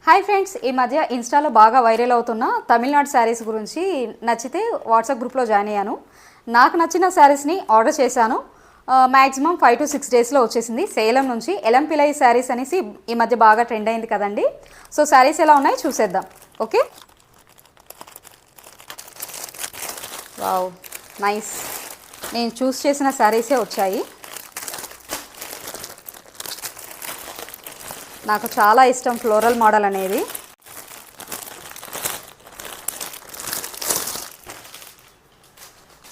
Hi friends, ఈ మధ్య ఇన్స్టాలో బాగా వైరల్ అవుతున్న తమిళనాడు శారీస్ గురించి నచ్చితే వాట్సాప్ గ్రూప్లో జాయిన్ అయ్యాను. నాకు నచ్చిన శారీస్ని ఆర్డర్ చేశాను. మ్యాక్సిమం 5 to 6 డేస్లో వచ్చేసింది. సేలం నుంచి ఎలంపిలై శారీస్ అనేసి ఈ మధ్య బాగా ట్రెండ్ అయింది కదండి. సో శారీస్ ఎలా ఉన్నాయో చూసేద్దాం. Okay, wow nice. నేను చూస్ చేసిన శారీసే వచ్చాయి. నాకు చాలా ఇష్టం ఫ్లోరల్ మోడల్ అనేది.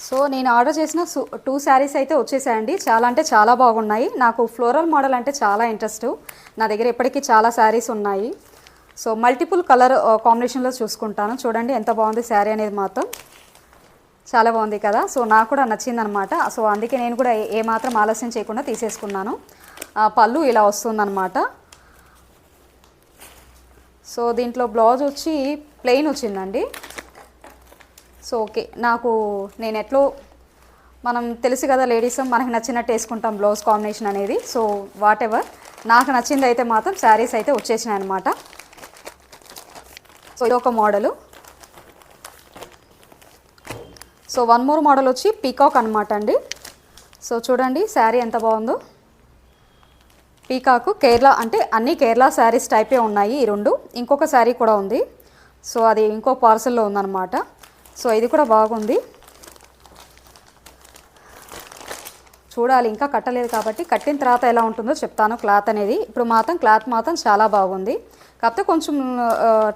సో నేను ఆర్డర్ చేసిన 2 శారీస్ అయితే వచ్చేసాయండి. చాలా అంటే చాలా బాగున్నాయి. నాకు ఫ్లోరల్ మోడల్ అంటే చాలా ఇంట్రెస్ట్. నా దగ్గర ఇప్పటికీ చాలా శారీస్ ఉన్నాయి. సో మల్టిపుల్ కలర్ కాంబినేషన్లో చూసుకుంటాను. చూడండి ఎంత బాగుంది శారీ అనేది, మాత్రం చాలా బాగుంది కదా. సో నాకు కూడా నచ్చిందనమాట. సో అందుకే నేను కూడా ఏమాత్రం ఆలస్యం చేయకుండా తీసేసుకున్నాను. పళ్ళు ఇలా వస్తుందన్నమాట. సో దీంట్లో బ్లౌజ్ వచ్చి ప్లెయిన్ వచ్చిందండి. సో ఓకే, నేను ఎట్లో మనం తెలుసు కదా లేడీస్, మనకి నచ్చినట్టు వేసుకుంటాం బ్లౌజ్ కాంబినేషన్ అనేది. సో వాట్ ఎవర్, నాకు నచ్చింది అయితే మాత్రం శారీస్ అయితే వచ్చేసినాయి అనమాట. సో ఇది ఒక model. So one more model వచ్చి పీకాక్ అనమాట అండి. సో చూడండి శారీ ఎంత బాగుందో. పీకాకు కేరళ, అంటే అన్ని కేరళ శారీస్ టైపే ఉన్నాయి ఈ రెండు. ఇంకొక శారీ కూడా ఉంది. సో అది ఇంకో పార్సల్లో ఉందన్నమాట. సో ఇది కూడా బాగుంది. చూడాలి, ఇంకా కట్టలేదు కాబట్టి కట్టిన తర్వాత ఎలా ఉంటుందో చెప్తాను క్లాత్ అనేది. ఇప్పుడు క్లాత్ మాత్రం చాలా బాగుంది. కాకపోతే కొంచెం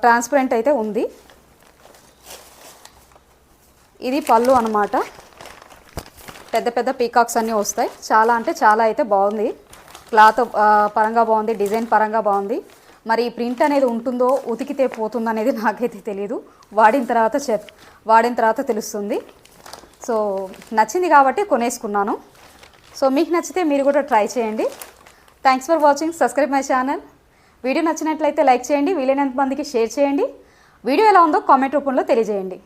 ట్రాన్స్పరెంట్ అయితే ఉంది. ఇది పళ్ళు అనమాట. పెద్ద పెద్ద పీకాక్స్ అన్నీ వస్తాయి. చాలా అంటే చాలా అయితే బాగుంది. క్లాత్ పరంగా బాగుంది, డిజైన్ పరంగా బాగుంది. మరి ఈ ప్రింట్ అనేది ఉంటుందో ఉతికితే పోతుందో అనేది నాకైతే తెలియదు. వాడిన తర్వాత తెలుస్తుంది. సో నచ్చింది కాబట్టి కొనేసుకున్నాను. సో మీకు నచ్చితే మీరు కూడా ట్రై చేయండి. Thanks for watching. Subscribe my channel. Video నచ్చినట్లయితే లైక్ చేయండి, వీలైనంత మందికి షేర్ చేయండి. వీడియో ఎలా ఉందో కామెంట్ రూపంలో తెలియజేయండి.